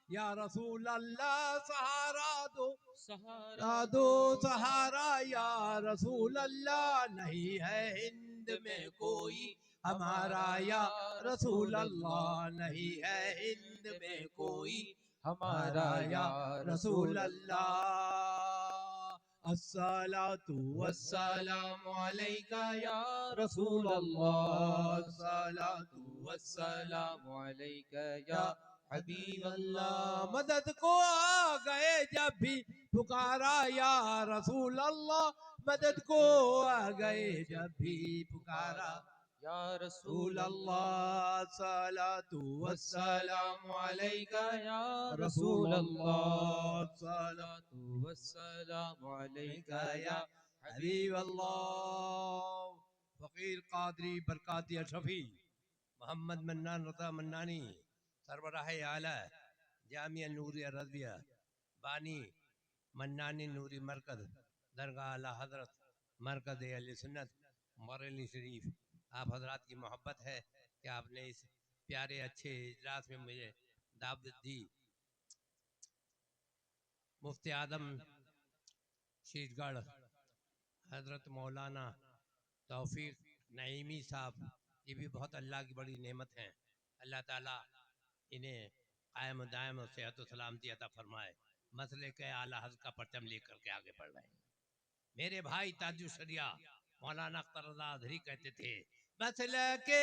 या रसूल अल्लाह सहारा दो, सहारा दो सहारा या रसूल अल्लाह, नहीं है हिंद में कोई हमारा या रसूल अल्लाह, नहीं है हिंद में कोई हमारा हमारा या या रसूल रसूल अल्लाह। अस्सलातु वस्सलामु अलैका या या रसूल रसूल अल्लाह, अल्लाह अस्सलातु वस्सलामु वस्सलामु अलैका या या हबीब हबीब अल्लाह। अल्लाह। मदद को आ गए जब भी पुकारा या रसूल अल्लाह, मदद को आ गए जब भी पुकारा या रसूल रसूल अल्लाह। अल्लाह सलातु वस्सलामु वस्सलामु अलैका अलैका या रसूल रसूल अल्लाह, अल्लाह सलातु सलातु वस्सलामु अलैका अलैका या या हबीब हबीब अल्लाह। फकीर कादरी बरकाती अशफी मोहम्मद मन्नान रजा मन्नानी सरबराह आला जामिया नूरिया रज़विया बानी मन्नानी नूरी मरकज़ दरगाह आला हजरत मरकज़ अहले सुन्नत बरेली शरीफ, आप हजरात की मोहब्बत है कि आपने इस प्यारे अच्छे इजलास में मुझे दावत दी। मुफ्ती आदम शीशगढ़ हजरत मौलाना तौफीक नईमी साहब, ये भी बहुत अल्लाह की बड़ी नेमत हैं। अल्लाह ताला इन्हें कायम दायम और सेहत सलामती अता फरमाए। मसले के आला हज़रत का परचम लेकर के आगे बढ़ रहे हैं। मेरे भाई ताजु शरिया मौलाना अख्तर रज़ा अज़हरी कहते थे, मसले के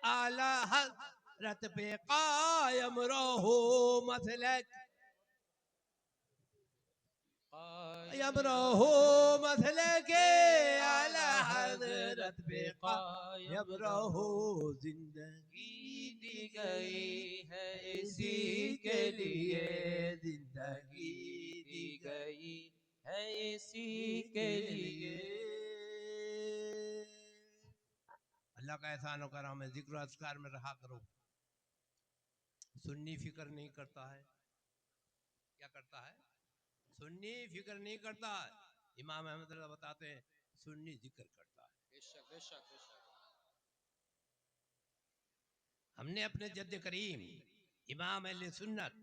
आला हज़रत पे कायम रहो, मसले कायम कायम रहो, रहो मसले के के आला आला हज़रत हजरत पे पे कायम कायम रहो। रहो। जिंदगी की दी दी गई गई है इसी इसी के के लिए, लिए, जिंदगी जिंदगी दी दी गई गई है इसी इसी के के लिए। लिए। अल्लाह का एहसान और करम है, जिक्र अस्कार में रहा करो। सुन्नी फिक्र नहीं करता है, क्या करता है? सुन्नी फिक्र नहीं करता है। इमाम अहमद रज़ा बताते हैं सुन्नी जिक्र करता है। बेशक बेशक बेशक। हमने अपने जद्द करीम इमाम अहले सुन्नत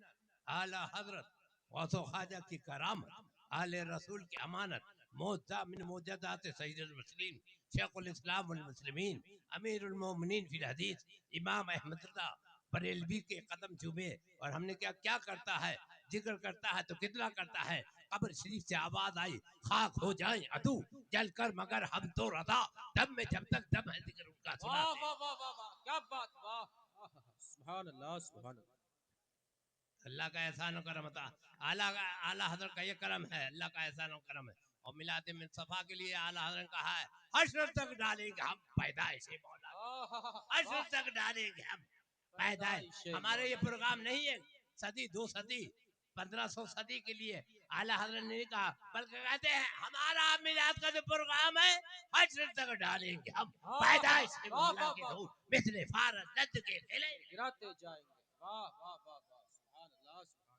आला हजरत गौसो ख्वाजा की करामत, आले रसूल की अमानत, मोजा मिन मोजदात सैयदुल मुस्लिम शेखुल इस्लाम वल मुस्लिमीन अमीरुल मोमिनीन फिल हदीस इमाम अहमद रज़ा बरेलवी के कदम चूमे। और हमने क्या क्या करता है, जिक्र करता है तो कितना करता है। कब्र शरीफ से आवाज आई, खाक हो जाए अदू जल कर मगर हम तो रजा, दम में जब तक दम है जिक्र उनका वाह सुनाते। वाह वाह वाह वाह, क्या बात, वाह। सुभान अल्लाह सुभान अल्लाह। अल्लाह का एहसान और करम था। आला आला हजरत का ये करम है, अल्लाह का एहसान और करम है। और मिलाते में सफा के लिए आला हजरत ने कहा है, हश्र तक डालेंगे हम पैदाइश मौला की, हश्र वाह, तक डालेंगे हम पैदाइश। पैदाइश हमारे ये मौला। प्रोग्राम नहीं है सदी दो सदी 1500 सदी के लिए आला हजरत ने नहीं कहा, बल्कि कहते हैं हमारा मिलाद का जो प्रोग्राम है, हश्र तक डालेंगे हम पैदाइश वाह मौला वाह की वाह धूल वाह, मिसले फारत दर्द के खिले। गिराते जाएंगे। वाह वाह वाह वाह, सुभान अल्लाह सुभान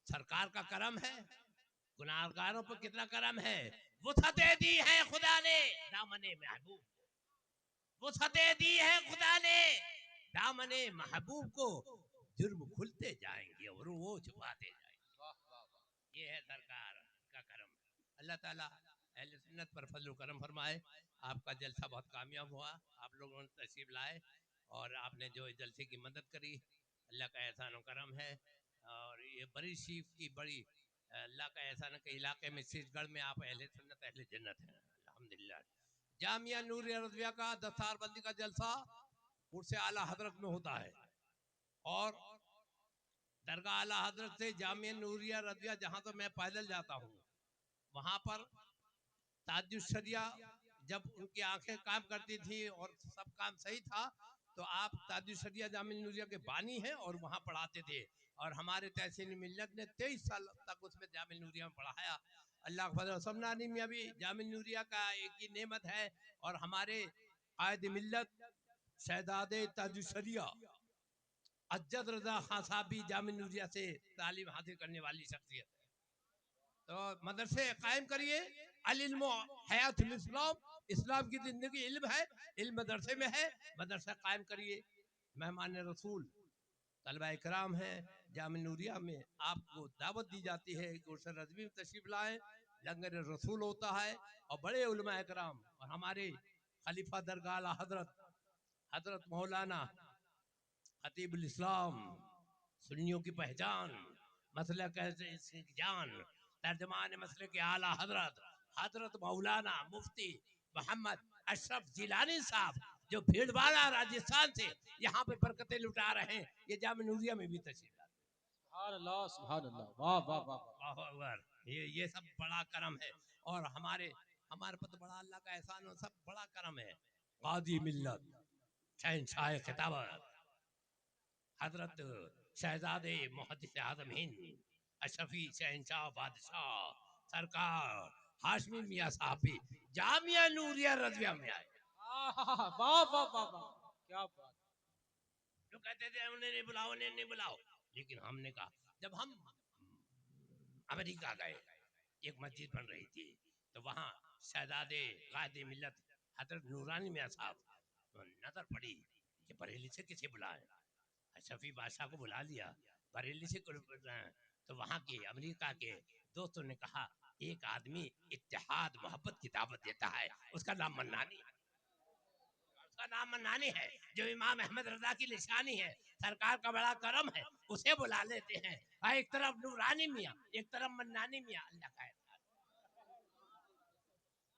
सरकार का करम है, गुनाहगारों पर कितना करम है। वुसअतें दी है खुदा ने दामने महबूब, वुसअतें दी है खुदा ने दामने महबूब को, जुर्म खुलते जाएंगे और वो छुपाते जाएंगे। वाह वाह वाह। ये है सरकार का करम। अल्लाह ताला अहले सुन्नत पर फजल करम फरमाए। आपका जलसा बहुत कामयाब हुआ, आप लोगों ने तशरीफ लाए और आपने जो इस जलसे की मदद करी, अल्लाह का एहसान और करम है। और ये बड़ी शीफ की बड़ी अल्लाह का एहसान है कि इलाके में शीशगढ़ में आप अहले सुन्नत अहले जन्नत हैं अल्हम्दुलिल्लाह। जामिया नूरिया रज़विया का दस्तारबंदी का जलसा उर्स आला हजरत में होता है। और दरगाह आला हजरत से जामिया नूरिया रज़विया जहाँ तो मैं पैदल जाता हूँ, वहाँ पर ताजुशरिया जब उनकी आंखें काम करती थी और सब काम सही था, तो आप ताजुशरिया जामिल नूरिया के बानी हैं और वहाँ पढ़ाते थे। और हमारे तहसील मिल्लत ने 23 साल तक उसमें जामिल नूरिया में पढ़ाया। अल्लाह का फजल, समनानी में अभी जामिल नूरिया का एक ही नेमत है। और हमारे कायद मिल्लत शहजादे ताजुशरिया अज्जद रजा खान साहब भी जामिल नूरिया से तालीम हासिल करने वाली शख्सियत है। तो मदरसे कायम करिए। अल इल्म हयातुल इस्लाम, इस्लाम की जिंदगी इल्म है, इल्म मदरसे में है, मदरसा कायम करिए। मेहमान रसूल तलबा इकराम है, जाम नूरिया में आपको दावत दी जाती है कि उर्स रज़वी में तशरीफ लाएं, लंगर रसूल होता है और बड़े उलमा इकराम और हमारे खलीफा दरगाह आला हजरत हजरत मौलाना खतीबुल इस्लाम, सुन्नियों की पहचान, मसले कैसे जान, तर्जमान मसले के आला हजरत हजरत मौलाना मुफ्ती मोहम्मद अशरफ जिलानी साहब जो भीड़वाड़ा राजस्थान से यहाँ पे बरकतें लुटा रहे हैं, ये जाम नूरिया में भी तशरीफ लाते सुभान अल्लाह, वाह वाह वाह वाह। हैं। अल्लाहु अकबर। ये सब बड़ा करम है और हमारे हमारे पर तो बड़ा अल्लाह का एहसान और सब बड़ा करम है। गाजी मिल्लत शहनशाह खिताबत हजरत शहजादे मुहद्दिस आजम हिंद अशफी शहनशाह बादशाह सरकार हाशमी मियाँ साहब भी जामिया नूरिया रज़िया में आए। वाह वाह वाह वाह, क्या बात। जो कहते थे उन्हें नहीं बुलाओ, उन्हें नहीं बुलाओ, लेकिन हमने कहा जब हम अमेरिका गए, एक मस्जिद बन रही थी, तो वहाँ शहजादे गायदे मिल्लत हजरत नूरानी मियाँ साहब नजर पड़ी कि बरेली से किसे बुलाएं। शफी बादशाह को बुला लिया, बरेली से तो वहाँ के अमेरिका के दोस्तों ने कहा एक आदमी इत्तेहाद मोहब्बत की दावत देता है, उसका नाम मन्नानी है। उसका नाम मन्नानी है जो इमाम अहमद रजा की निशानी है, सरकार का बड़ा करम है, उसे बुला लेते हैं। एक तरफ नूरानी मियाँ, एक तरफ मन्नानी मियाँ, अल्लाह का एहसान।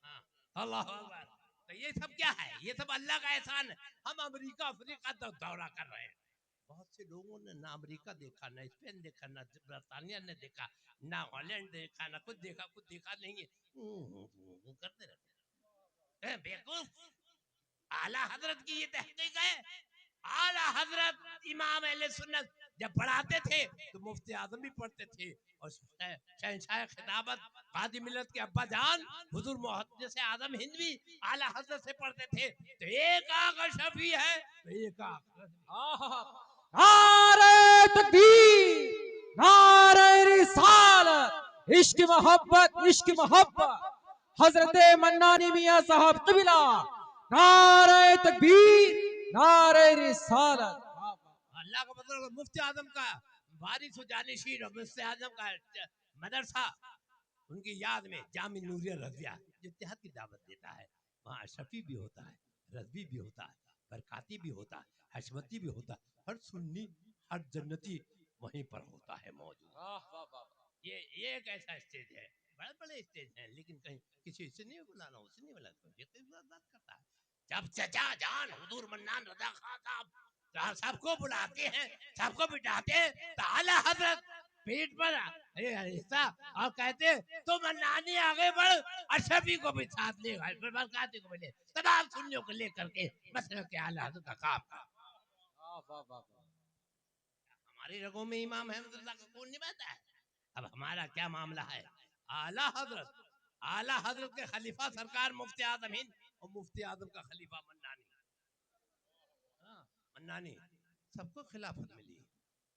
हाँ, अल्लाह अकबर। तो ये सब क्या है? ये सब अल्लाह का एहसान है। हम अमेरिका अफ्रीका दौरा कर रहे हैं। बहुत से लोगों ने ना अमेरिका देखा, ना स्पेन देखा, ना बरतानिया ने देखा, ना हॉलैंड देखा, ना कुछ देखा, कुछ देखा नहीं है। करते रहते हैं बेवकूफ। आला हजरत की ये तहकीक है। आला हजरत इमाम अहले सुन्नत जब पढ़ाते थे तो मुफ्ती आजम भी पढ़ते थे और शहनशाह खिताबत कादी मिल्लत के अब्बा जान हुजूर मुहद्दिस आजम हिंद भी आला हजरत से पढ़ते थे। तो एक आका शफी है तो एक आका नारे तकबीर, नारे रिसालत, इश्क मोहब्बत, इश्क मोहब्बत, हजरत मन्नानी मियां साहब किबला, नारे तकबीर, नारे रिसालत। अल्लाह का मतलब मुफ्ती आजम का वारिस जानिशीन और मुफ्ती आजम का मदरसा उनकी याद में जामी नूरिया रज़िया जो इत्तेहाद की दावत देता है, वहाँ अशरफी भी होता है, रज़वी भी होता है, बरकाती भी होता है, हशमती भी होता है, हर सुन्नी हर जन्नती वहीं पर होता है मौजूद। ये एक ऐसा स्टेज है, बड़े बड़े स्टेज हैं, लेकिन कहीं किसी से नहीं बुलाना, उससे नहीं बुलाना, ये तो बात करता है। जब चचा जान हुजूर मन्नान रजा खान साहब सबको बुलाते हैं, सबको बिठाते हैं, तो आला हजरत पीठ पर हिस्सा और कहते तो मन्नानी आगे बढ़ अशफी को भी साथ ले गए, बरकाती को भी ले, तमाम सुन्नियों को लेकर के मसले के आला हजरत का काम कर। हमारी रगों में इमाम अहमद का कौन निभाता है? अब हमारा क्या मामला है? आला हजरत के खलीफा सरकार मुफ्ती आजम हिंद और मुफ्ती आजम का खलीफा मन्नानी। हाँ, मन्नानी सबको खिलाफत मिली,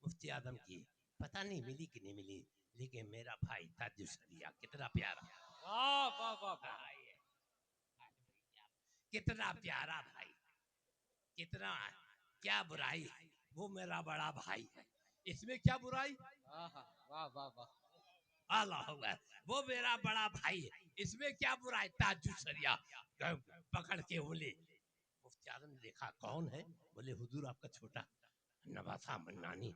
मुफ्ती आजम की पता नहीं मिली कि नहीं मिली, लेकिन मेरा भाई ताजुशरिया कितना प्यारा, वाह वाह वाह वाह। भाई है, कितना प्यारा भाई, कितना क्या बुराई, वो मेरा बड़ा भाई है, इसमें क्या बुराई? वाह वाह वाह। अल्लाह अकबर, वो मेरा बड़ा भाई है, इसमें क्या बुराई? ताजुशरिया पकड़ के बोले, मुफ्ती आजम ने देखा कौन है, बोले हुजूर आपका छोटा नवासा मन्नानी।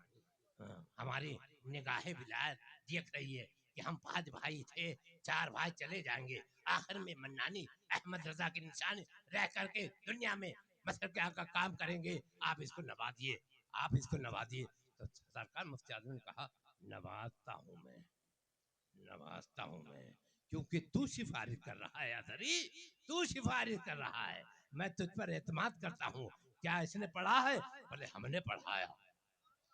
हमारी निगाहें विलायत देख रही है कि हम 5 भाई थे, 4 भाई चले जाएंगे, आखिर में मन्नानी अहमद रजा की निशानी रह करके दुनिया में मसर क्या का काम करेंगे, आप इसको नवाजिए, आप इसको नवाजिए। तो सरकार मुफ्ती आजम ने कहा नवाजता हूँ मैं, क्योंकि तू सिफारिश कर रहा है अजरी, तू सिफारिश कर रहा है, मैं तुझ पर एतमाद करता हूँ। क्या इसने पढ़ा है? बोले हमने पढ़ाया।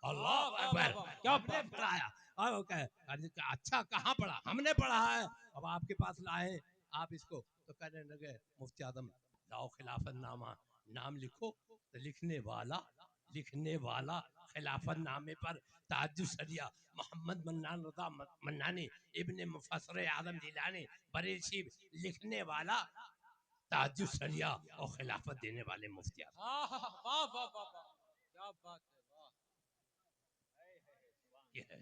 अल्लाह अकबर, क्या हमने बात। पढ़ाया। और अच्छा कहाँ पढ़ा? हमने पढ़ा है, अब आपके पास लाए, आप इसको तो कहने लगे मुफ्ती आजम लाओ खिलाफत नामा, नाम लिखो। तो लिखने वाला खिलाफत नामे पर ताजुश शरिया मोहम्मद मन्नान रजा मन्नानी इब्ने मुफस्सर आदम जिलानी बरेली लिखने वाला ताजुश शरिया और खिलाफत देने वाले मुफ्ती आजम। वाह वाह वाह वाह, क्या बात है, वाह। ये है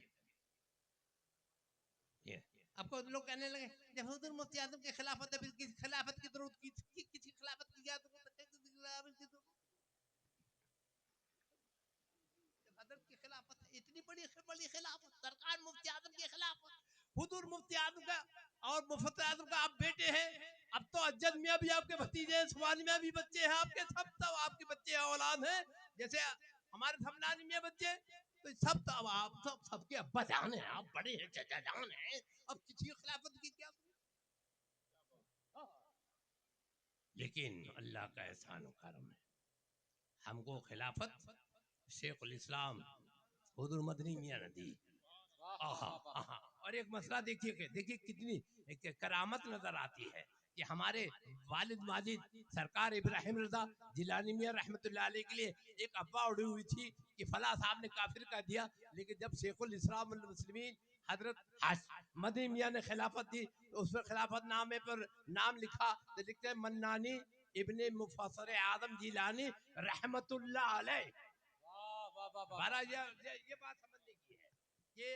ये आपको लोग कहने लगे जब हुजूर मुफ्ती आजम के खिलाफत है, फिर किसी खिलाफत की जरूरत किसी खिलाफत की क्या जरूरत है, किसी खिलाफत की जरूरत हजरत की खिलाफत है, इतनी बड़ी बड़ी खिलाफत, सरकार मुफ्ती आजम की खिलाफत, हुजूर मुफ्ती आजम का और मुफ्ती आजम का आप बेटे हैं। अब तो अज्जद मियां भी आपके भतीजे हैं, सुभान मियां भी बच्चे हैं आपके, सब आपके बच्चे हैं, औलाद हैं, जैसे हमारे सबनानी मियां बच्चे, तो सब तो अब आप सबके अब्बा जान हैं, आप बड़े हैं, चाचा जान हैं, अब किसी की खिलाफत की क्या। लेकिन अल्लाह का एहसान और करम है, हमको खिलाफत शेखुल इस्लाम हुजूर मदनी मियां ने दी। आहा, आहा। और एक मसला देखिए देखिए कितनी एक करामत नजर आती है कि हमारे वालिद माजिद सरकार इब्राहिम रजा जिलानी मियां रहमतुल्लाह अलैह के लिए एक अफवाह उड़ी हुई थी कि फला साहब ने काफिर कर दिया, लेकिन जब शेखुल इस्लाम वल मुस्लिमीन हजरत मदनी मियां ने खिलाफत दी तो उसमें खिलाफत नामे पर नाम लिखा तो लिखते हैं मन्नानी इब्ने मुफस्सिर आदम जिलानी रहमतुल्लाह अलैह। हमारा ये बात समझने की है कि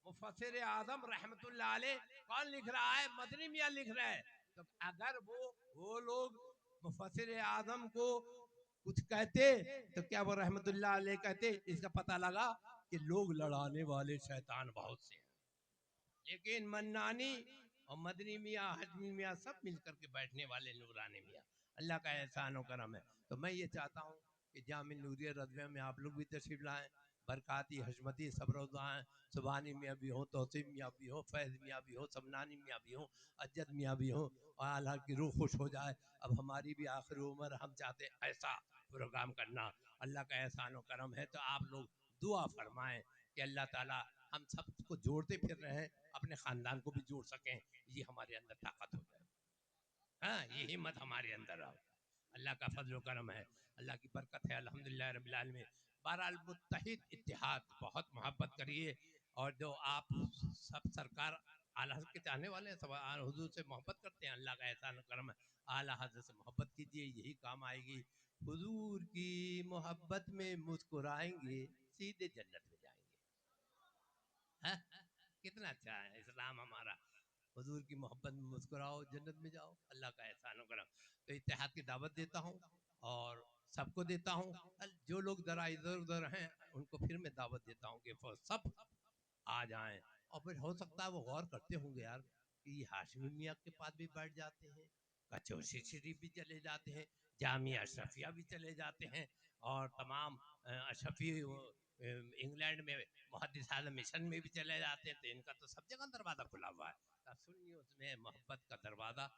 मुफस्सिर आदम रहमतुल्लाह अलैह कौन लिख रहा है, मदनी मियां लिख रहे हैं। तो अगर वो लोग मुफस्सिर आदम को कुछ कहते तो क्या वो रहमतुल्लाह अलैह कहते, इसका पता लगा कि लोग लड़ाने वाले शैतान बहुत से हैं। लेकिन मन्नानी और मदनी मियाँ हजमी मियाँ सब मिलकर के बैठने वाले नूरानी मियाँ, अल्लाह का एहसान और करम है। तो मैं ये चाहता हूँ कि जामिल नूरिया रज़विया में आप लोग भी तशरीफ लाएं, बरकाती हजमती सबरदाएँ, सुबहानी मियाँ भी हो, तौसीम मियाँ भी हो, फैज़ मियाँ भी हो, समनानी मियाँ भी हो, अज्जद मियाँ भी हो, और अल्लाह की रूह खुश हो जाए। अब हमारी भी आखिरी उम्र, हम चाहते हैं ऐसा प्रोग्राम करना, अल्लाह का एहसान और करम है। तो आप लोग दुआ फरमाएं कि अल्लाह ताला हम सबको जोड़ते फिर रहे हैं, अपने खानदान को भी जोड़ सकें, ये हमारे अंदर ताकत हो जाए। हाँ, ये हिम्मत हमारे अंदर आओ, अल्लाह का फजल करम है, अल्लाह की बरकत है, अल्हम्दुलिल्लाह रब्बिल आलमीन। बहरहाल मुत्तहिद इत्तेहाद, बहुत मोहब्बत करिए, और जो आप सब सरकार आला हज़रत के चाहने वाले हैं, सब हुजूर से मोहब्बत करते हैं, अल्लाह का एहसान करम है, आला हज़रत से मोहब्बत कीजिए, यही काम आएगी। हुजूर की मोहब्बत में मुस्कुराएंगे, सीधे जन्नत में जाएंगे। हाँ? कितना अच्छा है इस्लाम हमारा, हुजूर की मोहब्बत में मुस्कुराओ, जन्नत में जाओ, अल्लाह का एहसान हो करम। तो इत्तेहाद की दावत देता हूँ और सबको देता हूँ। जो लोग जरा इधर उधर हैं उनको फिर मैं दावत देता हूँ कि वो सब आ जाएं। और फिर हो सकता है वो गौर करते होंगे यार कि ये हाशमी मियाँ के पास भी बैठ जाते हैं, कचौशी शरीफ भी चले जाते हैं, जामिया अशरफिया भी चले जाते हैं, और तमाम अशरफी इंग्लैंड में मुहद्दिस आज़म मिशन में भी चले जाते हैं, तो इनका तो सब जगह दरवाज़ा खुला हुआ है। अब सुनिए, उसमें मोहब्बत का दरवाज़ा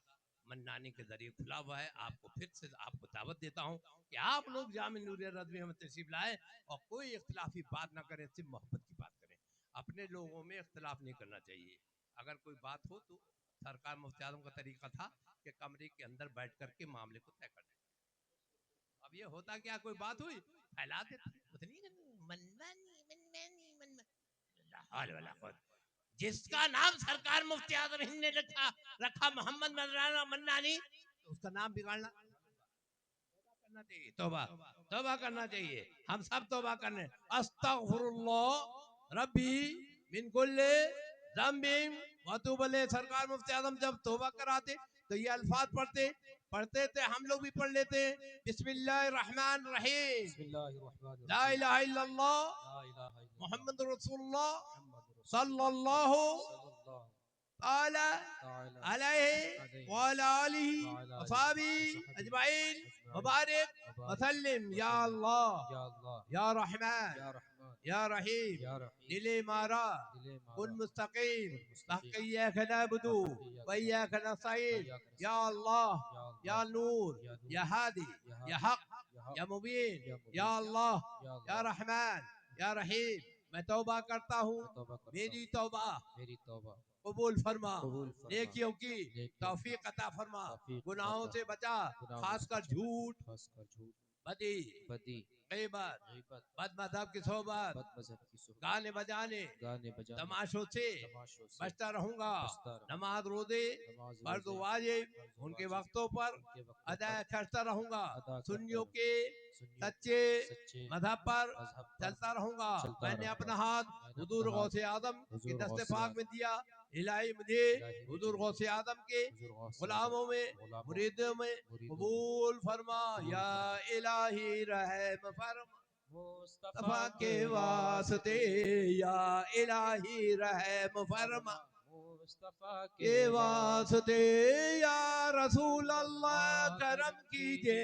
मन्नानी के जरिए खुला हुआ है। आपको फिर से आपको दावत देता हूँ कि आप लोग जामिल नूरिया रज़विया में तशरीफ लाए और कोई इख्तिलाफी बात ना करें, सिर्फ मोहब्बत की बात करें। अपने लोगों में इख्तिलाफ नहीं करना चाहिए। अगर कोई बात हो तो सरकार मुफ्ती आज़म का तरीका था कि कमरे के अंदर बैठ करके मामले को तय कर दें। अब ये होता क्या, कोई बात हुई फैला देते उतनी मनमानी मनमानी मनमानी, जिसका नाम सरकार मुफ्ती आज़म हिंद ने रखा मोहम्मद मन्नानी, तो उसका नाम बिगाड़ना करना चाहिए। तौबा तौबा करना चाहिए, हम सब तौबा करने, अस्तगफिरुल्लाह रब्बी मिन कुल्ले ज़ंबिन व अतूबु अलैह। सरकार मुफ्ती आज़म जब तौबा कराते तो ये अल्फाज पढ़ते थे, हम लोग भी पढ़ लेते हैं, बिस्मिल्लाहिर रहमानिर रहीम, ला बिस्मिल्लाहिर्रहमानिर्रहीम, इलाहा इल्लल्लाह ला इलाहा इल्लल्लाह, मुहम्मदुर रसूलुल्लाह मुहम्मदुर रसूलुल्लाह, सल्लल्लाहु सल्लल्लाहु ताला ताला अलैहि अलैहि व अला आलिहि व अला व आलिहि सहाबी व सहबिहि अजमाइन अजमाइन, मुबारक मुबारक वसल्लिम। या वसल्लम। अल्लाह, या अल्लाह, या रहमान, या रहमान, या रहीम, या रहीम, दिले मारा दिले कुन मारा मुस्तकीम कुल मुस्तकीम, तहक़िय्यक नअबुदु व वहक़िय्यक इय्याक नअबुदु व नस्तईन। इय्याक या नस्तईन। अल्लाह, या या अल्लाह, नूर, या या नूर, हादी, या या हादी, हक, या हक, या मुबीन, या या मुबीन, अल्लाह, या या अल्लाह, रहमान, या रहीम, मैं तौबा करता हूँ, मैं तौबा करता मेरी हूँ, तौबा मेरी तौबा कबूल फरमा, कबूल फरमा, नेकियों की नेकियों की तौफीक अता फरमा, तौफीक अता गुनाहों से फरमा, बचा, गुनाहों से खासकर बचा, झूठ, खासकर झूठ, बदी, बदी, गीबत, गीबत, बद मजहब की सोहबत, बदमज़हब की सोहबत, गाने बजाने, गाने बजाने, तमाशों से तमाशों से बचता रहूंगा। बचता रहूंगा। नमाज रोजे नमाज फर्ज रोज़े वाजिब फर्ज़ उनके वाजिब वक्तों पर उनके वक्तों अदा पर करता रहूंगा। अदा करता सुन्नियों के रहूंगा। सच्चे सच्चे मजहब पर मजहब पर चलता रहूंगा। चलता मैंने रहूंगा। अपना हाथ मैंने हुजूर अपना हाथ गौसे आदम के हुजूर दस्ते गौसे पाक आदम में दिया। इलाही मुझे इलाही हुजूर मुझे गौसे आदम के हुजूर गौसे आदम गुलामों में गुलामों मुरीदों में मुरीदों में कबूल फरमा। कबूल या फरमा। इलाही रहम फरमा मुस्तफा तफा के के वास्ते। वास्ते या इलाही रहम फरमा मुस्तफा के के वास्ते वास्ते। या रसूल अल्लाह अल्लाह करम करम कीजिए। कीजिए।